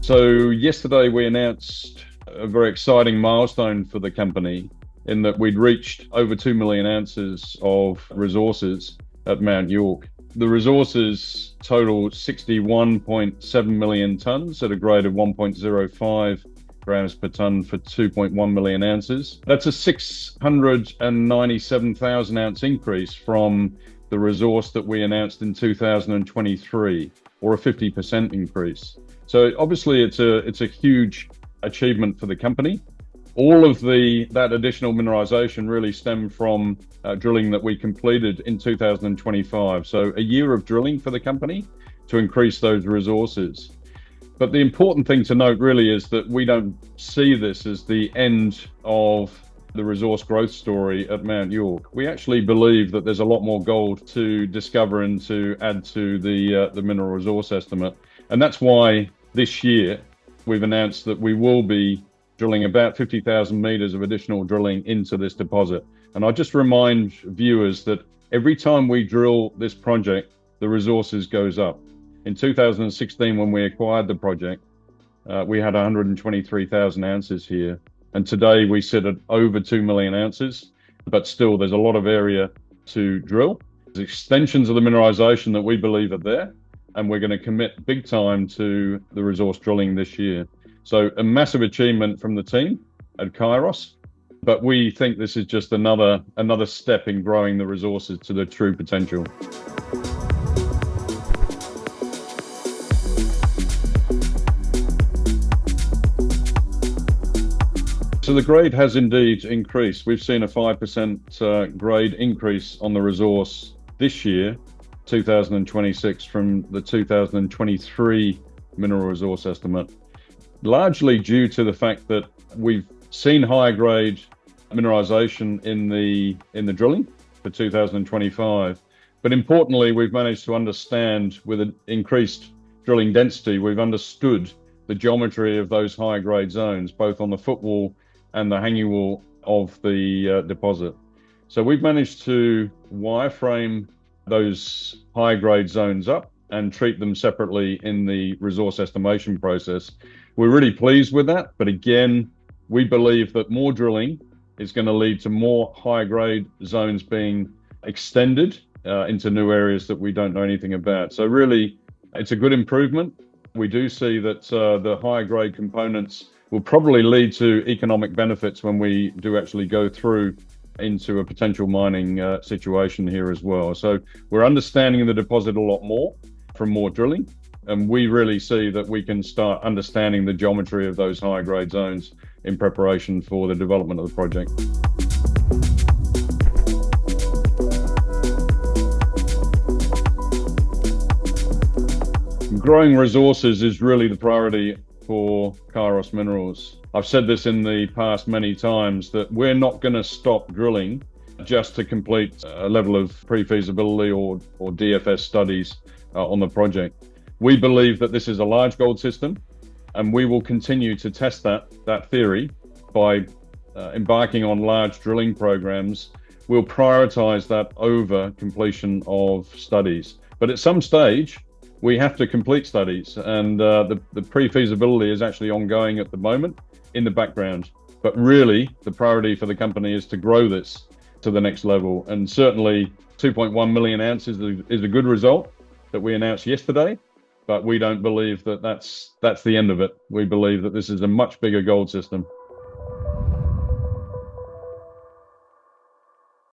So yesterday we announced a very exciting milestone for the company in that we'd reached over 2 million ounces of resources at Mount York. The resources total 61.7 million tonnes at a grade of 1.05 grams per tonne for 2.1 million ounces. That's a 697,000 ounce increase from the resource that we announced in 2023, or a 50% increase. So obviously it's a huge achievement for the company. All of that additional mineralization really stemmed from drilling that we completed in 2025. So a year of drilling for the company to increase those resources. But the important thing to note really is that we don't see this as the end of the resource growth story at Mount York. We actually believe that there's a lot more gold to discover and to add to the mineral resource estimate. And that's why this year we've announced that we will be drilling about 50,000 meters of additional drilling into this deposit. And I'll just remind viewers that every time we drill this project, the resources goes up. In 2016, when we acquired the project, we had 123,000 ounces here. And today we sit at over 2 million ounces, but still there's a lot of area to drill. There's extensions of the mineralization that we believe are there, and we're going to commit big time to the resource drilling this year. So a massive achievement from the team at Kairos, but we think this is just another step in growing the resources to their true potential. So the grade has indeed increased. We've seen a 5% grade increase on the resource this year, 2026, from the 2023 mineral resource estimate, largely due to the fact that we've seen higher grade mineralization in the drilling for 2025. But importantly, we've managed to understand, with an increased drilling density, we've understood the geometry of those high grade zones, both on the footwall and the hanging wall of the deposit. So we've managed to wireframe those high grade zones up and treat them separately in the resource estimation process. We're really pleased with that, but again, we believe that more drilling is going to lead to more high grade zones being extended into new areas that we don't know anything about. So really, it's a good improvement. We do see that the higher grade components will probably lead to economic benefits when we do actually go through into a potential mining situation here as well. So we're understanding the deposit a lot more from more drilling, and we really see that we can start understanding the geometry of those high grade zones in preparation for the development of the project. Growing resources is really the priority for Kairos Minerals. I've said this in the past many times, that we're not going to stop drilling just to complete a level of pre-feasibility or DFS studies on the project. We believe that this is a large gold system, and we will continue to test that theory by embarking on large drilling programs. We'll prioritize that over completion of studies. But at some stage, we have to complete studies, and the pre-feasibility is actually ongoing at the moment in the background. But really, the priority for the company is to grow this to the next level. And certainly 2.1 million ounces is a good result that we announced yesterday, but we don't believe that that's the end of it. We believe that this is a much bigger gold system.